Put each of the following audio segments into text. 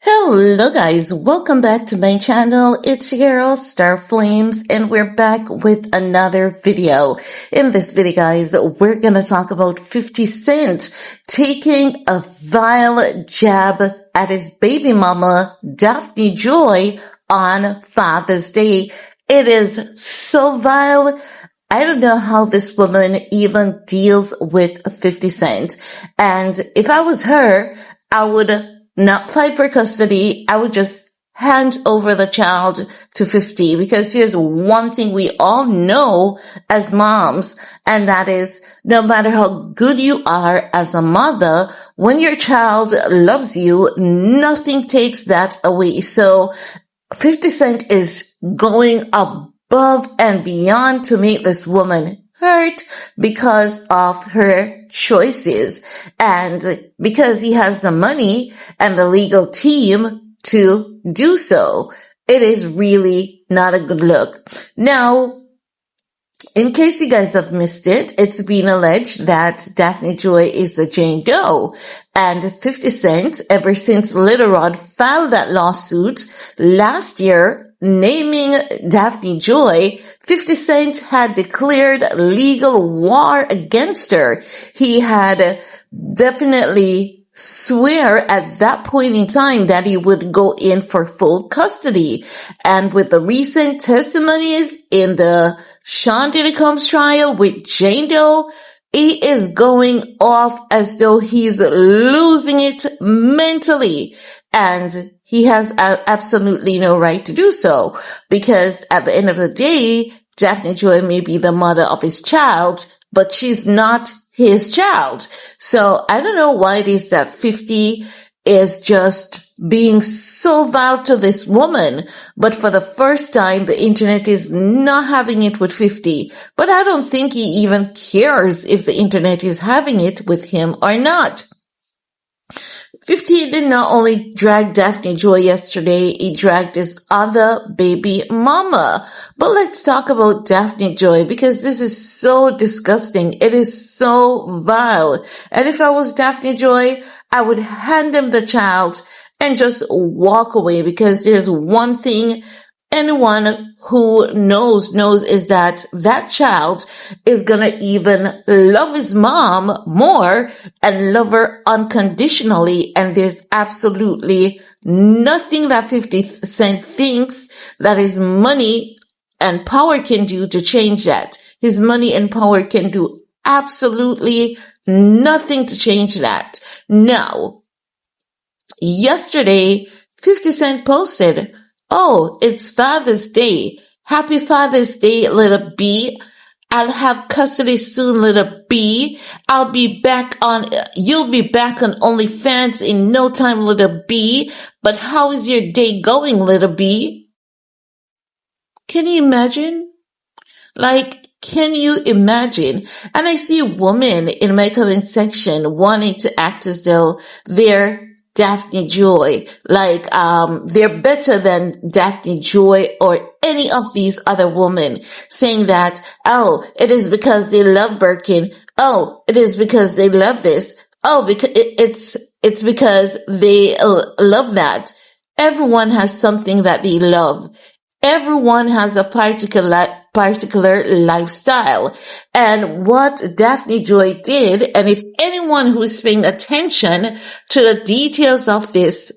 Hello guys, welcome back to my channel. It's your girl Star Flames and we're back with another video. In this video guys, we're gonna talk about 50 Cent taking a vile jab at his baby mama Daphne Joy on Father's Day. It is so vile. I don't know how this woman even deals with 50 Cent. And if I was her, I would not fight for custody. I would just hand over the child to 50, because here's one thing we all know as moms, and that is no matter how good you are as a mother, when your child loves you, nothing takes that away. So 50 Cent is going above and beyond to make this woman hurt because of her choices and because he has the money and the legal team to do so. It is really not a good look. Now, in case you guys have missed it, it's been alleged that Daphne Joy is the Jane Doe, and 50 Cent, ever since Little Rod filed that lawsuit last year naming Daphne Joy, 50 Cent had declared legal war against her. He had definitely swear at that point in time that he would go in for full custody. And with the recent testimonies in the Sean Diddy Combs trial with Jane Doe, he is going off as though he's losing it mentally. And he has absolutely no right to do so, because at the end of the day, Daphne Joy may be the mother of his child, but she's not his child. So I don't know why it is that 50 is just being so vile to this woman. But for the first time, the internet is not having it with 50. But I don't think he even cares if the internet is having it with him or not. 50 did not only drag Daphne Joy yesterday, he dragged his other baby mama. But let's talk about Daphne Joy, because this is so disgusting. It is so vile. And if I was Daphne Joy, I would hand him the child and just walk away, because there's one thing anyone who knows is that that child is gonna even love his mom more and love her unconditionally. And there's absolutely nothing that 50 Cent thinks that his money and power can do to change that. His money and power can do absolutely nothing to change that. Now, yesterday, 50 Cent posted, "Oh, it's Father's Day. Happy Father's Day, little B. I'll have custody soon, little B. You'll be back on OnlyFans in no time, little B. But how is your day going, little B?" Can you imagine? Can you imagine? And I see women in my comment section wanting to act as though they're Daphne Joy, they're better than Daphne Joy or any of these other women, saying that, oh, it is because they love Birkin. Oh, it is because they love this. Oh, because it's because they love that. Everyone has something that they love. Everyone has a particular lifestyle. And what Daphne Joy did, and if anyone who is paying attention to the details of this,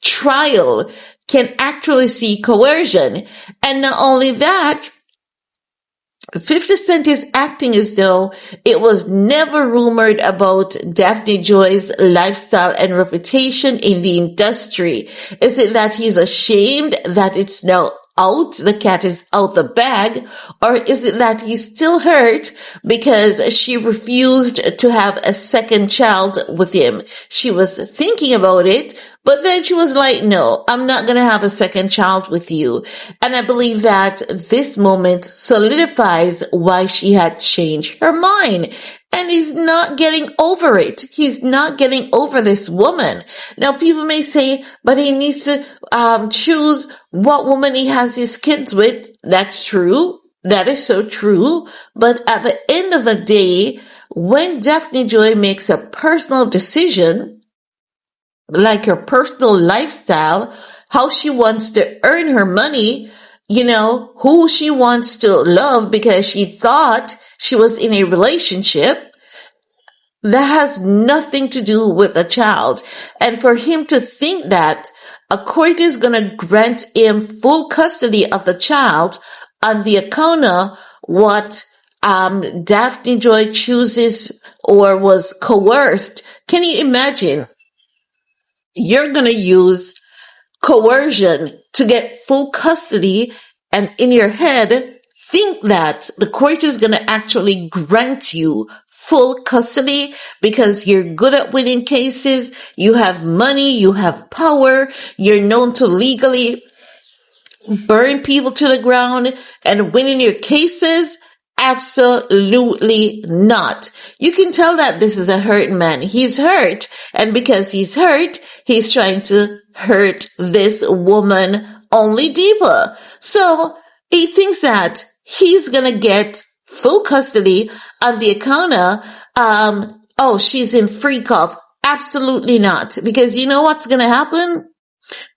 trial can actually see coercion. And not only that, 50 Cent is acting as though it was never rumored about Daphne Joy's lifestyle and reputation in the industry. Is it that he's ashamed that it's now out, the cat is out the bag, or is it that he's still hurt because she refused to have a second child with him? She was thinking about it, but then she was like, no, I'm not going to have a second child with you. And I believe that this moment solidifies why she had changed her mind. And he's not getting over it. He's not getting over this woman. Now, people may say, but he needs to choose what woman he has his kids with. That's true. That is so true. But at the end of the day, when Daphne Joy makes a personal decision, like her personal lifestyle, how she wants to earn her money, who she wants to love because she thought she was in a relationship, that has nothing to do with a child. And for him to think that a court is going to grant him full custody of the child on the account of what Daphne Joy chooses or was coerced. Can you imagine? You're going to use coercion to get full custody, and in your head think that the court is going to actually grant you full custody because you're good at winning cases, you have money, you have power, you're known to legally burn people to the ground and winning your cases? Absolutely not. You can tell that this is a hurt man. He's hurt, and because he's hurt, he's trying to hurt this woman only deeper. So he thinks that he's gonna get full custody on the account of, oh, she's in freak off. Absolutely not. Because you know what's gonna happen?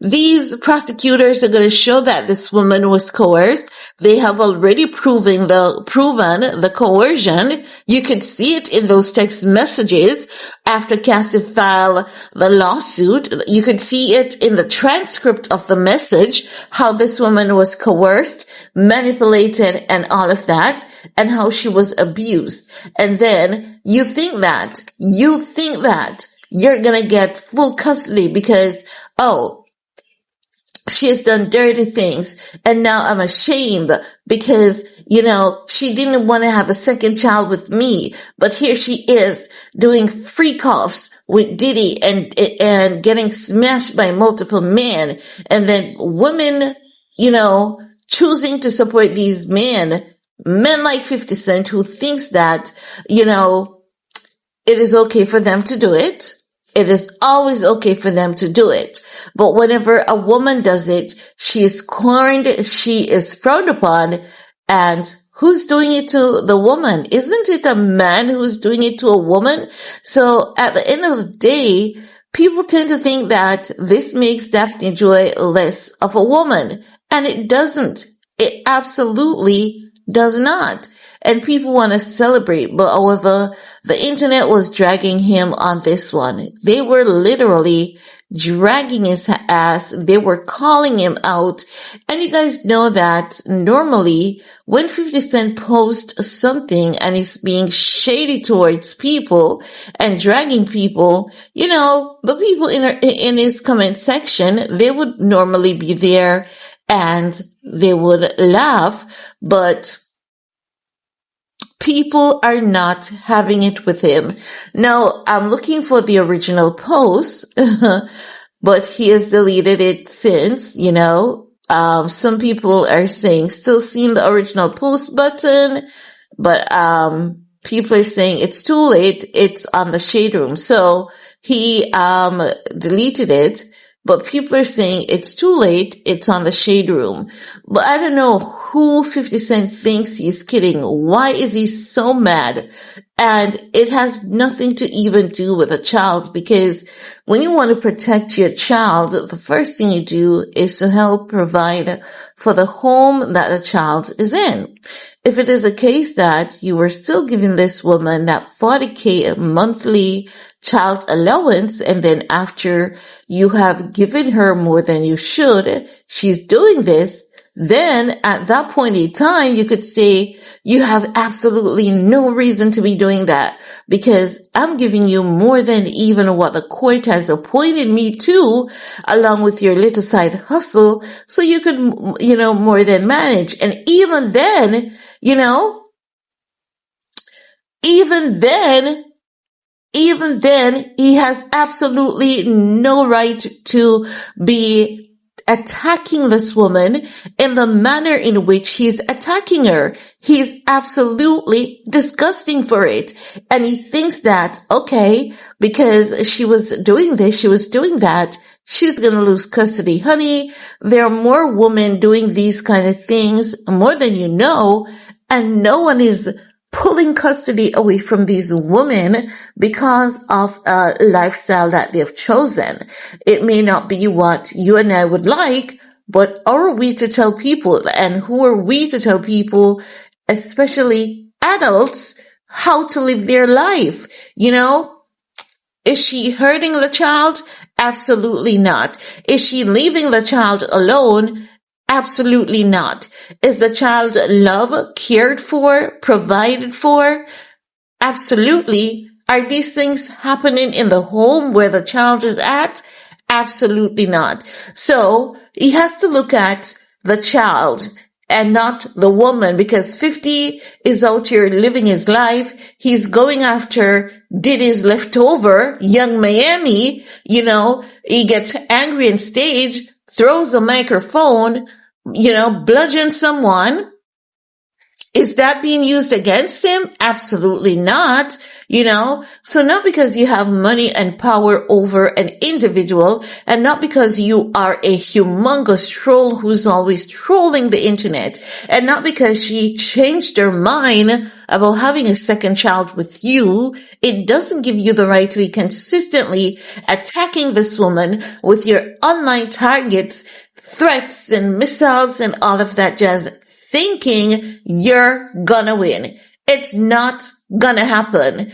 These prosecutors are going to show that this woman was coerced. They have already proven the coercion. You could see it in those text messages after Cassie filed the lawsuit. You could see it in the transcript of the message, how this woman was coerced, manipulated, and all of that, and how she was abused. And then you think that you're going to get full custody because, oh, she has done dirty things, and now I'm ashamed because, she didn't want to have a second child with me, but here she is doing freak offs with Diddy and getting smashed by multiple men, and then women, choosing to support these men like 50 Cent, who thinks that, it is okay for them to do it. It is always okay for them to do it. But whenever a woman does it, she is scorned, she is frowned upon, and who's doing it to the woman? Isn't it a man who's doing it to a woman? So at the end of the day, people tend to think that this makes Daphne Joy less of a woman, and it doesn't. It absolutely does not. And people want to celebrate, but however, the internet was dragging him on this one. They were literally dragging his ass. They were calling him out. And you guys know that normally when 50 Cent posts something and is being shady towards people and dragging people, the people in his comment section, they would normally be there and they would laugh, but people are not having it with him. Now, I'm looking for the original post, but he has deleted it since, some people are saying still seeing the original post button, but people are saying it's too late, it's on the shade room. So he deleted it, but people are saying it's too late, it's on the shade room. But I don't know who 50 Cent thinks he's kidding. Why is he so mad? And it has nothing to even do with a child, because when you want to protect your child, the first thing you do is to help provide for the home that the child is in. If it is a case that you were still giving this woman that 40K monthly child allowance, and then after you have given her more than you should, she's doing this, then at that point in time, you could say you have absolutely no reason to be doing that, because I'm giving you more than even what the court has appointed me to, along with your little side hustle, so you could, more than manage. And even then, even then, he has absolutely no right to be attacking this woman in the manner in which he's attacking her. He's absolutely disgusting for it. And he thinks that, okay, because she was doing this, she was doing that, she's going to lose custody. Honey, there are more women doing these kind of things, more than you know, and no one is pulling custody away from these women because of a lifestyle that they've chosen. It may not be what you and I would like, but are we to tell people, and who are we to tell people, especially adults, how to live their life? Is she hurting the child? Absolutely not. Is she leaving the child alone? Absolutely not. Is the child loved, cared for, provided for? Absolutely. Are these things happening in the home where the child is at? Absolutely not. So he has to look at the child and not the woman, because 50 is out here living his life. He's going after Diddy's leftover, Young Miami. He gets angry on stage, throws a microphone, bludgeons someone. Is that being used against him? Absolutely not. So not because you have money and power over an individual, and not because you are a humongous troll who's always trolling the internet, and not because she changed her mind about having a second child with you, it doesn't give you the right to be consistently attacking this woman with your online targets, threats and missiles and all of that jazz, thinking you're gonna win. It's not gonna happen.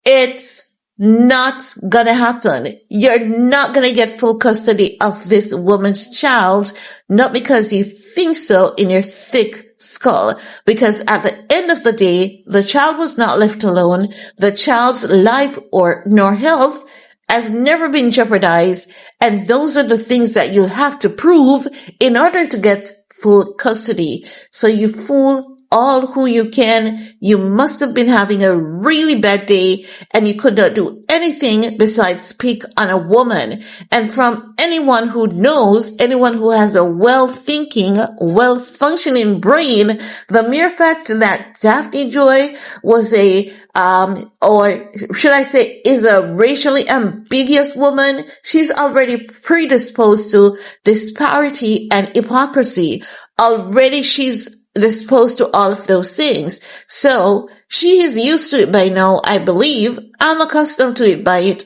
It's not gonna happen. You're not gonna get full custody of this woman's child, not because you think so in your thick skull, because at the end of the day, the child was not left alone. The child's life nor health has never been jeopardized, and those are the things that you'll have to prove in order to get full custody. So you fool all who you can. You must have been having a really bad day, and you could not do anything besides pick on a woman. And from anyone who knows, anyone who has a well-thinking, well-functioning brain, the mere fact that Daphne Joy was or should I say, is a racially ambiguous woman, she's already predisposed to disparity and hypocrisy. Already she's disposed to all of those things. So she is used to it by now, I believe. I'm accustomed to it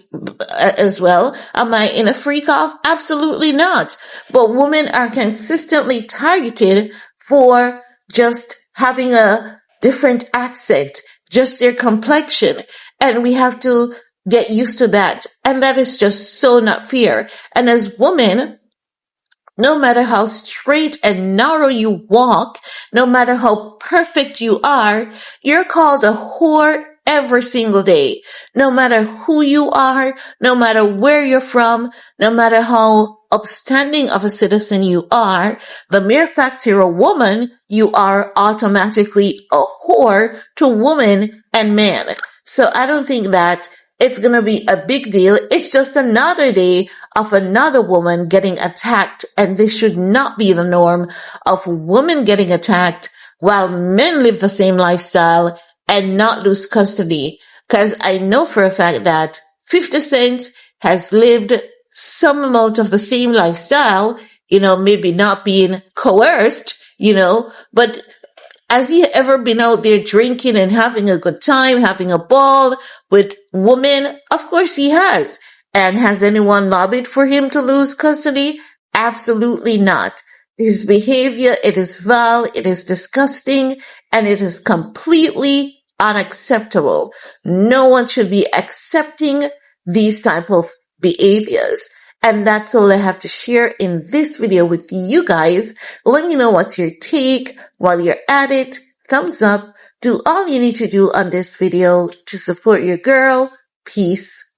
as well. Am I in a freak off? Absolutely not. But women are consistently targeted for just having a different accent, just their complexion. And we have to get used to that. And that is just so not fair. And as women, no matter how straight and narrow you walk, no matter how perfect you are, you're called a whore every single day. No matter who you are, no matter where you're from, no matter how upstanding of a citizen you are, the mere fact you're a woman, you are automatically a whore to women and men. So I don't think that it's going to be a big deal. It's just another day of another woman getting attacked, and this should not be the norm of women getting attacked while men live the same lifestyle and not lose custody. Because I know for a fact that 50 Cent has lived some amount of the same lifestyle, maybe not being coerced, but has he ever been out there drinking and having a good time, having a ball with women? Of course he has. And has anyone lobbied for him to lose custody? Absolutely not. His behavior, it is vile, it is disgusting, and it is completely unacceptable. No one should be accepting these type of behaviors. And that's all I have to share in this video with you guys. Let me know what's your take. While you're at it, thumbs up. Do all you need to do on this video to support your girl. Peace.